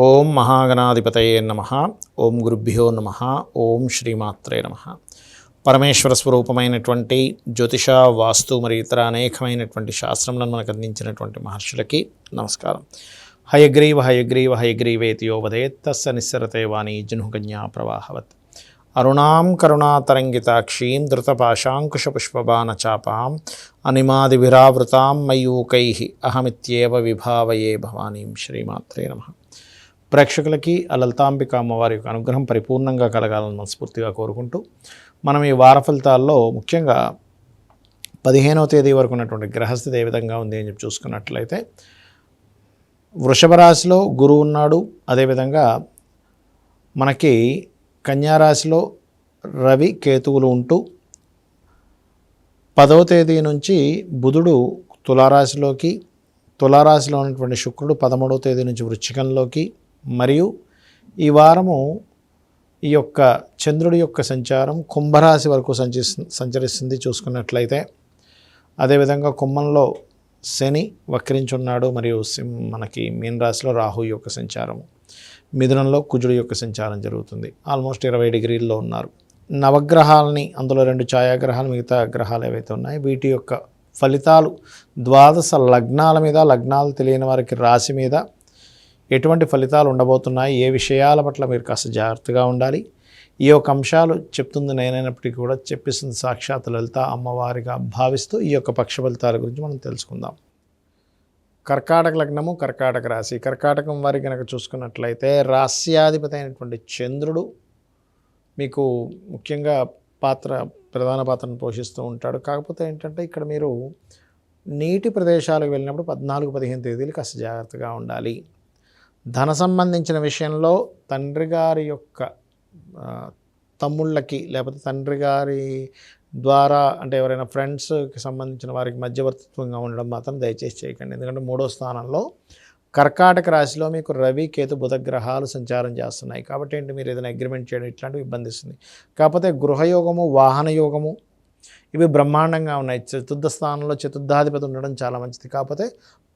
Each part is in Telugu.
ఓం మహాగణాధిపతయే నమః. ఓం గురుభ్యో నమః. ఓం శ్రీమాత్రే నమః. పరమేశ్వర స్వరూపమైనటువంటి జ్యోతిష, వాస్తు మరియు ఇతర అనేకమైనటువంటి శాస్త్రములను మనకు అందించినటువంటి మహర్షులకి నమస్కారం. హయగ్రీవ హయగ్రీవ హయగ్రీవేతియో వదేత్ తస్య నిస్సరతే వాణి జహ్నుకన్యా ప్రవాహవత్. అరుణాం కరుణాతరంగితాక్షీం ధృతపాశాంకుశపుష్పబాణచాపాం అనిమాదిభిరావృతాం మయూకైః అహమిత్యేవ విభావయే భవానీం. శ్రీమాత్రే నమః. ప్రేక్షకులకి ఆ లలితాంబిక అమ్మవారి యొక్క అనుగ్రహం పరిపూర్ణంగా కలగాలని మనస్ఫూర్తిగా కోరుకుంటూ మనం ఈ వార ఫలితాల్లో ముఖ్యంగా 15వ తేదీ వరకు ఉన్నటువంటి గ్రహస్థితి ఏ విధంగా ఉంది అని చెప్పి చూసుకున్నట్లయితే వృషభ రాశిలో గురువు ఉన్నాడు. అదేవిధంగా మనకి కన్యారాశిలో రవి కేతువులు ఉంటూ 10వ తేదీ నుంచి బుధుడు తులారాశిలోకి, తులారాశిలో ఉన్నటువంటి శుక్రుడు 13వ తేదీ నుంచి వృశ్చికంలోకి, మరియు ఈ వారము ఈ యొక్క చంద్రుడి యొక్క సంచారం కుంభరాశి వరకు సంచరిస్తుంది చూసుకున్నట్లయితే. అదేవిధంగా కుంభంలో శని వక్రించున్నాడు, మరియు మనకి మీన రాశిలో రాహు యొక్క సంచారము, మిథునంలో కుజుడు యొక్క సంచారం జరుగుతుంది. ఆల్మోస్ట్ 20 డిగ్రీల్లో ఉన్నారు. నవగ్రహాలని, అందులో 2 ఛాయాగ్రహాలు, మిగతా గ్రహాలు ఏవైతే ఉన్నాయో వీటి యొక్క ఫలితాలు 12 లగ్నాల మీద, లగ్నాలు తెలియని వారికి రాశి మీద ఎటువంటి ఫలితాలు ఉండబోతున్నాయి, ఏ విషయాల పట్ల మీరు కాస్త జాగ్రత్తగా ఉండాలి, ఈ యొక్క అంశాలు చెప్తుంది నేనైనప్పటికీ కూడా చెప్పిస్తుంది సాక్షాత్ లలిత అమ్మవారిగా భావిస్తూ ఈ యొక్క పక్ష ఫలితాల గురించి మనం తెలుసుకుందాం. కర్కాటక లగ్నము, కర్కాటక రాశి. కర్కాటకం వారికి కనుక చూసుకున్నట్లయితే రాస్యాధిపతి అయినటువంటి చంద్రుడు మీకు ముఖ్యంగా ప్రధాన పాత్రను పోషిస్తూ ఉంటాడు. కాకపోతే ఏంటంటే ఇక్కడ మీరు నీటి ప్రదేశాలకు వెళ్ళినప్పుడు 14-15 తేదీలు కాస్త జాగ్రత్తగా ఉండాలి. ధన సంబంధించిన విషయంలో తండ్రి గారి యొక్క తమ్ముళ్ళకి, లేకపోతే తండ్రి గారి ద్వారా అంటే ఎవరైనా ఫ్రెండ్స్కి సంబంధించిన వారికి మధ్యవర్తిత్వంగా ఉండడం మాత్రం దయచేసి చేయకండి. ఎందుకంటే 3వ స్థానంలో కర్కాటక రాశిలో మీకు రవి, కేతు, బుధ గ్రహాలు సంచారం చేస్తున్నాయి. కాబట్టి ఏంటి, మీరు ఏదైనా అగ్రిమెంట్ చేయడం ఇట్లాంటివి ఇబ్బందిస్తుంది. కాకపోతే గృహయోగము, వాహన యోగము ఇవి బ్రహ్మాండంగా ఉన్నాయి. చతుర్థ స్థానంలో చతుర్థాధిపతి ఉండడం చాలా మంచిది. కాకపోతే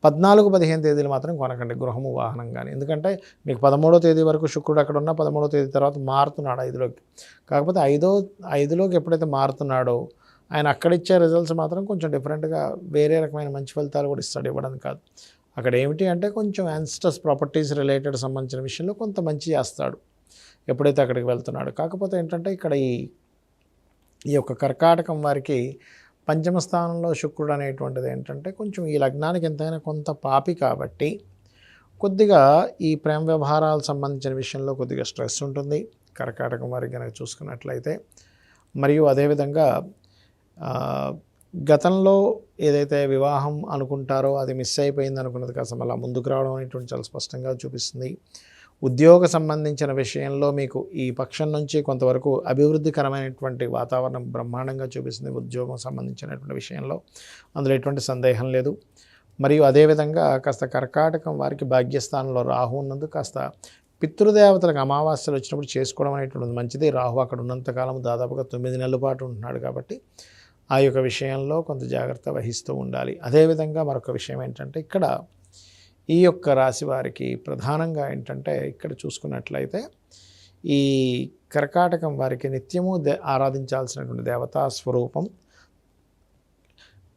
14-15 తేదీలు మాత్రం కొనకండి గృహము, వాహనం కానీ. ఎందుకంటే మీకు 13వ తేదీ వరకు శుక్రుడు అక్కడ ఉన్న 13వ తేదీ తర్వాత మారుతున్నాడు 5లోకి. కాకపోతే 5లోకి ఎప్పుడైతే మారుతున్నాడో ఆయన అక్కడిచ్చే రిజల్ట్స్ మాత్రం కొంచెం డిఫరెంట్గా వేరే రకమైన మంచి ఫలితాలు కూడా ఇస్తాడు. ఇవ్వడం కాదు, అక్కడ ఏమిటి అంటే కొంచెం యాన్స్టర్స్ ప్రాపర్టీస్ రిలేటెడ్ సంబంధించిన విషయంలో కొంత మంచి చేస్తాడు ఎప్పుడైతే అక్కడికి వెళ్తున్నాడు. కాకపోతే ఏంటంటే ఇక్కడ ఈ యొక్క కర్కాటకం వారికి 5వ స్థానంలో శుక్రుడు అనేటువంటిది ఏంటంటే కొంచెం ఈ లగ్నానికి ఎంతైనా కొంత పాపి కాబట్టి కొద్దిగా ఈ ప్రేమ వ్యవహారాలకు సంబంధించిన విషయంలో కొద్దిగా స్ట్రెస్ ఉంటుంది కర్కాటకం వారికి కనుక చూసుకున్నట్లయితే. మరియు అదేవిధంగా గతంలో ఏదైతే వివాహం అనుకుంటారో అది మిస్ అయిపోయింది అనుకున్నది కాస్త మళ్ళీ ముందుకు రావడం అనేటువంటి చాలా స్పష్టంగా చూపిస్తుంది. ఉద్యోగ సంబంధించిన విషయంలో మీకు ఈ పక్షం నుంచి కొంతవరకు అభివృద్ధికరమైనటువంటి వాతావరణం బ్రహ్మాండంగా చూపిస్తుంది ఉద్యోగం సంబంధించినటువంటి విషయంలో, అందులో ఎటువంటి సందేహం లేదు. మరియు అదేవిధంగా కాస్త కర్కాటకం వారికి భాగ్యస్థానంలో రాహు ఉన్నందుకు కాస్త పితృదేవతలకు అమావాస్యలు వచ్చినప్పుడు చేసుకోవడం అనేటువంటిది మంచిది. రాహు అక్కడ ఉన్నంతకాలం దాదాపుగా 9 నెలల పాటు ఉంటున్నాడు కాబట్టి ఆ యొక్క విషయంలో కొంత జాగ్రత్త వహిస్తూ ఉండాలి. అదేవిధంగా మరొక విషయం ఏంటంటే ఇక్కడ ఈ యొక్క రాశి వారికి ప్రధానంగా ఏంటంటే ఇక్కడ చూసుకున్నట్లయితే ఈ కర్కాటకం వారికి నిత్యము ఆరాధించాల్సినటువంటి దేవతా స్వరూపం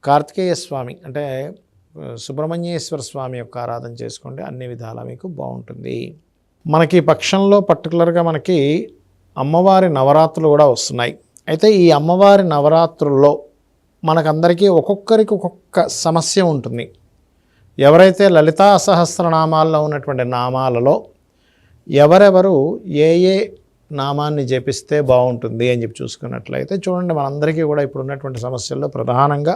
కార్తికేయ స్వామి, అంటే సుబ్రహ్మణ్యేశ్వర స్వామి యొక్క ఆరాధన చేసుకోండి, అన్ని విధాలా మీకు బాగుంటుంది. మనకి పక్షంలో పర్టికులర్గా మనకి అమ్మవారి నవరాత్రులు కూడా వస్తున్నాయి. అయితే ఈ అమ్మవారి నవరాత్రుల్లో మనకందరికీ ఒక్కొక్కరికి ఒక్కొక్క సమస్య ఉంటుంది. ఎవరైతే లలితా సహస్రనామాల్లో ఉన్నటువంటి నామాలలో ఎవరెవరు ఏ నామాన్ని జపిస్తే బాగుంటుంది అని చెప్పి చూసుకున్నట్లయితే చూడండి, మనందరికీ కూడా ఇప్పుడు ఉన్నటువంటి సమస్యల్లో ప్రధానంగా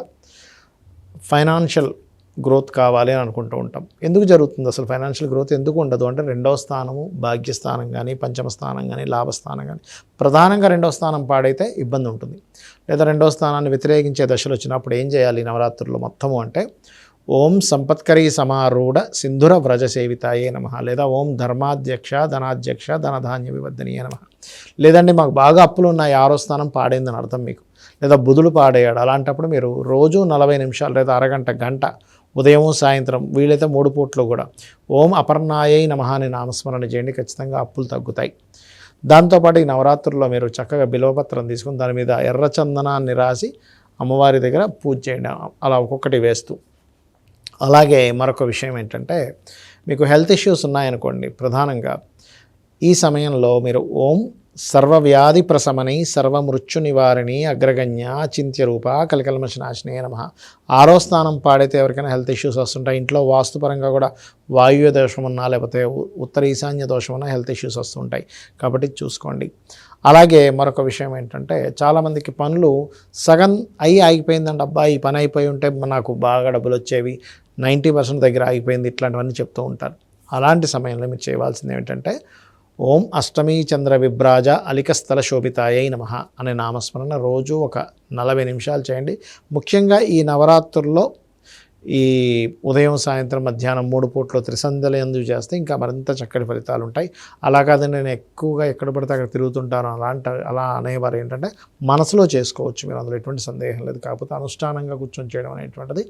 ఫైనాన్షియల్ గ్రోత్ కావాలి అని అనుకుంటూ ఉంటాం. ఎందుకు జరుగుతుంది అసలు ఫైనాన్షియల్ గ్రోత్ ఎందుకు ఉండదు అంటే 2వ స్థానము భాగ్యస్థానం కానీ, 5వ స్థానం కానీ, లాభస్థానం కానీ, ప్రధానంగా 2వ స్థానం పాడైతే ఇబ్బంది ఉంటుంది. లేదా 2వ స్థానాన్ని వ్యతిరేకించే దశలు వచ్చినప్పుడు ఏం చేయాలి నవరాత్రుల్లో మొత్తము అంటే ఓం సంపత్కరీ సమారూఢ సింధుర వ్రజ సేవితాయే నమః, లేదా ఓం ధర్మాధ్యక్ష ధనాధ్యక్ష ధనధాన్య వివర్ధనీయ నమః. లేదండి మాకు బాగా అప్పులు ఉన్నాయి 6వ స్థానం పాడైందని అర్థం మీకు, లేదా బుధుడు పాడేయాడు. అలాంటప్పుడు మీరు రోజు 40 నిమిషాలు లేదా అరగంట, గంట ఉదయం సాయంత్రం వీలైతే 3 పూట్లు కూడా ఓం అపర్ణాయై నమః అని నామస్మరణ చేయండి. ఖచ్చితంగా అప్పులు తగ్గుతాయి. దాంతోపాటు ఈ నవరాత్రుల్లో మీరు చక్కగా బిల్వపత్రం తీసుకుని దాని మీద ఎర్ర చందనాన్ని రాసి అమ్మవారి దగ్గర పూజ చేయండి, అలా ఒక్కొక్కటి వేస్తూ. అలాగే మరొక విషయం ఏంటంటే, మీకు హెల్త్ ఇష్యూస్ ఉన్నాయనుకోండి, ప్రధానంగా ఈ సమయంలో మీరు ఓం సర్వవ్యాధి ప్రశమని సర్వమృత్యు నివారిణి అగ్రగణ్య చింత్యరూప కలికల్మషనాశినే నమః 6వ స్థానం పాడైతే ఎవరికైనా హెల్త్ ఇష్యూస్ వస్తుంటాయి. ఇంట్లో వాస్తుపరంగా కూడా వాయువ్య దోషం ఉన్నా లేకపోతే ఉత్తర ఈశాన్య దోషం ఉన్నా హెల్త్ ఇష్యూస్ వస్తుంటాయి, కాబట్టి చూసుకోండి. అలాగే మరొక విషయం ఏంటంటే, చాలామందికి పనులు సగం ఆగిపోయిందండి, అబ్బా ఈ పని అయిపోయి ఉంటే నాకు బాగా డబ్బులు వచ్చేవి, 90% దగ్గర ఆగిపోయింది, ఇట్లాంటివన్నీ చెప్తూ ఉంటారు. అలాంటి సమయంలో మీరు చేయవలసింది ఏమిటంటే, ఓం అష్టమీ చంద్ర విభ్రాజ అలికస్థల శోభితాయై నమః అనే నామస్మరణ రోజు ఒక 40 నిమిషాలు చేయండి. ముఖ్యంగా ఈ నవరాత్రుల్లో ఈ ఉదయం సాయంత్రం మధ్యాహ్నం 3 పూట్లు త్రిసంధ్యలు ఎందుకు చేస్తే ఇంకా మరింత చక్కటి ఫలితాలు ఉంటాయి. అలా కాదని నేను ఎక్కువగా ఎక్కడ పడితే అక్కడ తిరుగుతుంటాను అలా అనేవారు ఏంటంటే, మనసులో చేసుకోవచ్చు మీరు, అందులో ఎటువంటి సందేహం లేదు. కాకపోతే అనుష్ఠానంగా కూర్చొని చేయడం అనేటువంటిది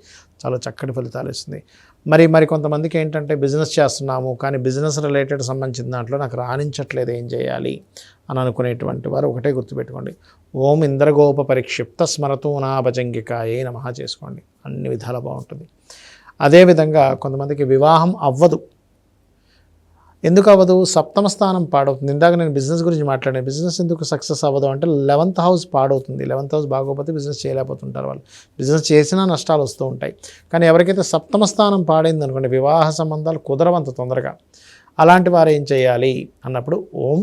చాలా చక్కటి ఫలితాలు ఇస్తుంది. మరి కొంతమందికి ఏంటంటే, బిజినెస్ చేస్తున్నాము కానీ బిజినెస్ రిలేటెడ్ సంబంధించిన దాంట్లో నాకు రాణించట్లేదు, ఏం చేయాలి అని అనుకునేటువంటి వారు ఒకటే గుర్తుపెట్టుకోండి, ఓం ఇంద్రగోప పరిక్షిప్త స్మరతూ నా భజంగికాయే నమః చేసుకోండి, అన్ని విధాల బాగుంటుంది. అదేవిధంగా కొంతమందికి వివాహం అవ్వదు. ఎందుకు అవ్వదు? 7వ స్థానం పాడవుతుంది. ఇందాక నేను బిజినెస్ గురించి మాట్లాడాను. బిజినెస్ ఎందుకు సక్సెస్ అవ్వదు అంటే 11th హౌస్ పాడవుతుంది. 11th హౌస్ బాగోకపోతే బిజినెస్ చేయలేకపోతుంటారు వాళ్ళు. బిజినెస్ చేసినా నష్టాలు వస్తూ ఉంటాయి. కానీ ఎవరికైతే 7వ స్థానం పాడైంది అనుకోండి, వివాహ సంబంధాలు కుదరవంత తొందరగా. అలాంటి వారు ఏం చేయాలి అన్నప్పుడు, ఓం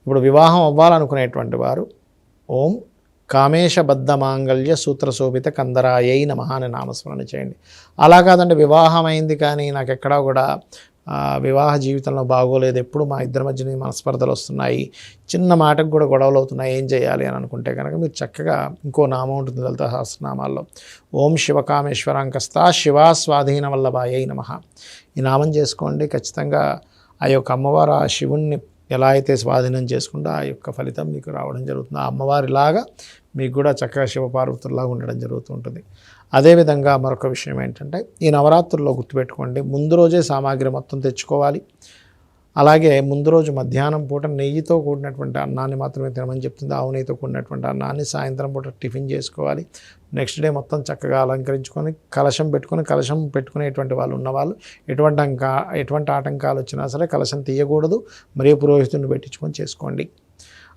ఇప్పుడు వివాహం అవ్వాలనుకునేటువంటి వారు ఓం కామేశబద్ధ మాంగళ్య సూత్రశోభిత కందరాయై నమః అని నామస్మరణ చేయండి. అలా కాదండి, వివాహం అయింది కానీ నాకు ఎక్కడా కూడా వివాహ జీవితంలో బాగోలేదు, ఎప్పుడు మా ఇద్దరి మధ్యన మనస్పర్ధలు వస్తున్నాయి, చిన్న మాటకు కూడా గొడవలు అవుతున్నాయి, ఏం చేయాలి అని అనుకుంటే కనుక మీరు చక్కగా ఇంకో నామం ఉంటుంది లలిత సహస్రనామాల్లో, ఓం శివకామేశ్వరాంకస్తా శివా స్వాధీన వల్లభాయై నమః ఈ నామం చేసుకోండి. ఖచ్చితంగా ఆ యొక్క అమ్మవారు ఆ శివుణ్ణి ఎలా అయితే స్వాధీనం చేసుకుంటూ ఆ యొక్క ఫలితం మీకు రావడం జరుగుతుంది. ఆ అమ్మవారిలాగా మీకు కూడా చక్కగా శివపార్వతుల్లాగా ఉండడం జరుగుతూ ఉంటుంది. అదేవిధంగా మరొక విషయం ఏంటంటే, ఈ నవరాత్రుల్లో గుర్తుపెట్టుకోండి, ముందు రోజే సామాగ్రి మొత్తం తెచ్చుకోవాలి. అలాగే ముందు రోజు మధ్యాహ్నం పూట నెయ్యితో కూడినటువంటి అన్నాన్ని మాత్రమే తినమని చెప్తుంది. ఆవు నెయ్యితో కూడినటువంటి అన్నాన్ని సాయంత్రం పూట టిఫిన్ చేసుకోవాలి. నెక్స్ట్ డే మొత్తం చక్కగా అలంకరించుకొని కలశం పెట్టుకునేటువంటి వాళ్ళు ఉన్నవాళ్ళు ఎటువంటి ఆటంకాలు వచ్చినా సరే కలశం తీయకూడదు, మరియు పురోహితుడిని పెట్టించుకొని చేసుకోండి.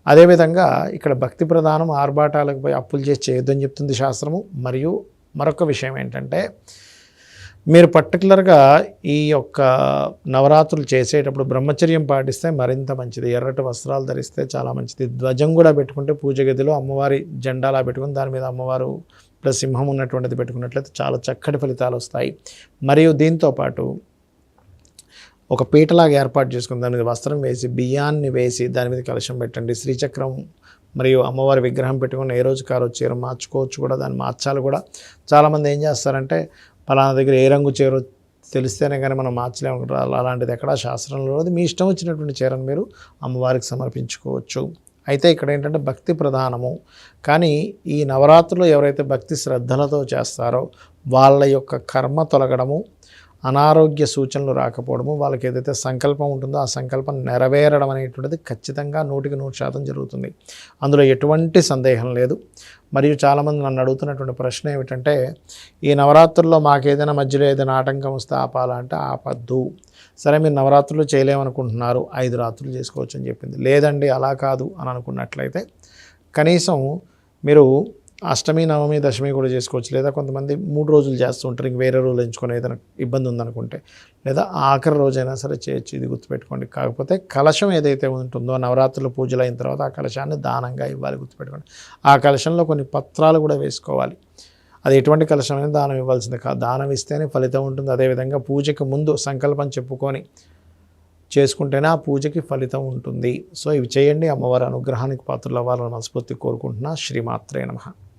అదేవిధంగా ఇక్కడ భక్తి ప్రధానం, ఆర్భాటాలకు పోయి అప్పులు చేసి చేయొద్దని చెప్తుంది శాస్త్రము. మరియు మరొక విషయం ఏంటంటే, మీరు పర్టికులర్గా ఈ యొక్క నవరాత్రులు చేసేటప్పుడు బ్రహ్మచర్యం పాటిస్తే మరింత మంచిది. ఎర్రటి వస్త్రాలు ధరిస్తే చాలా మంచిది. ధ్వజం కూడా పెట్టుకుంటే పూజ గదిలో అమ్మవారి జెండాలా పెట్టుకుని దాని మీద అమ్మవారు ప్లస్ సింహం ఉన్నటువంటిది పెట్టుకున్నట్లయితే చాలా చక్కటి ఫలితాలు వస్తాయి. మరియు దీంతోపాటు ఒక పీటలాగా ఏర్పాటు చేసుకుని దాని మీద వస్త్రం వేసి బియ్యాన్ని వేసి దాని మీద కలశం పెట్టండి. శ్రీచక్రం మరియు అమ్మవారి విగ్రహం పెట్టుకుని ఏ రోజు కారు చీర మార్చుకోవచ్చు కూడా, దాన్ని మార్చాలి కూడా. చాలామంది ఏం చేస్తారంటే, పలానా దగ్గర ఏ రంగు చీర తెలిస్తేనే కానీ మనం మార్చలేము, అలాంటిది ఎక్కడా శాస్త్రంలో లేదు. మీ ఇష్టం వచ్చినటువంటి చీరను మీరు అమ్మవారికి సమర్పించుకోవచ్చు. అయితే ఇక్కడ ఏంటంటే భక్తి ప్రధానము. కానీ ఈ నవరాత్రులు ఎవరైతే భక్తి శ్రద్ధలతో చేస్తారో వాళ్ళ యొక్క కర్మ తొలగడము, అనారోగ్య సూచనలు రాకపోవడము, వాళ్ళకి ఏదైతే సంకల్పం ఉంటుందో ఆ సంకల్పం నెరవేరడం అనేటువంటిది ఖచ్చితంగా 100% జరుగుతుంది. అందులో ఎటువంటి సందేహం లేదు. మరియు చాలామంది నన్ను అడుగుతున్నటువంటి ప్రశ్న ఏమిటంటే, ఈ నవరాత్రుల్లో మాకేదైనా మధ్యలో ఏదైనా ఆటంకం వస్తే ఆపాలంటే ఆపద్దు. సరే మీరు నవరాత్రులు చేయలేమనుకుంటున్నారు, 5 రాత్రులు చేసుకోవచ్చు అని చెప్పింది. లేదండి అలా కాదు అని అనుకున్నట్లయితే కనీసం మీరు అష్టమి, నవమి, దశమి కూడా చేసుకోవచ్చు. లేదా కొంతమంది 3 రోజులు చేస్తూ ఉంటారు, ఇంక వేరే రోజులు ఎంచుకొని ఏదైనా ఇబ్బంది ఉందనుకుంటే, లేదా ఆఖరి రోజైనా సరే చేయొచ్చు. ఇది గుర్తుపెట్టుకోండి. కాకపోతే కలశం ఏదైతే ఉంటుందో నవరాత్రులు పూజలు అయిన తర్వాత ఆ కలశాన్ని దానంగా ఇవ్వాలి, గుర్తుపెట్టుకోండి. ఆ కలశంలో కొన్ని పత్రాలు కూడా వేసుకోవాలి. అది ఎటువంటి కలశమైనా దానం ఇవ్వాల్సింది కాదు, దానం ఇస్తేనే ఫలితం ఉంటుంది. అదేవిధంగా పూజకి ముందు సంకల్పం చెప్పుకొని చేసుకుంటేనే ఆ పూజకి ఫలితం ఉంటుంది. సో ఇవి చేయండి. అమ్మవారి అనుగ్రహానికి పాత్రలు అవ్వాలని మనస్ఫూర్తి కోరుకుంటున్నా. శ్రీమాత్రే నమః.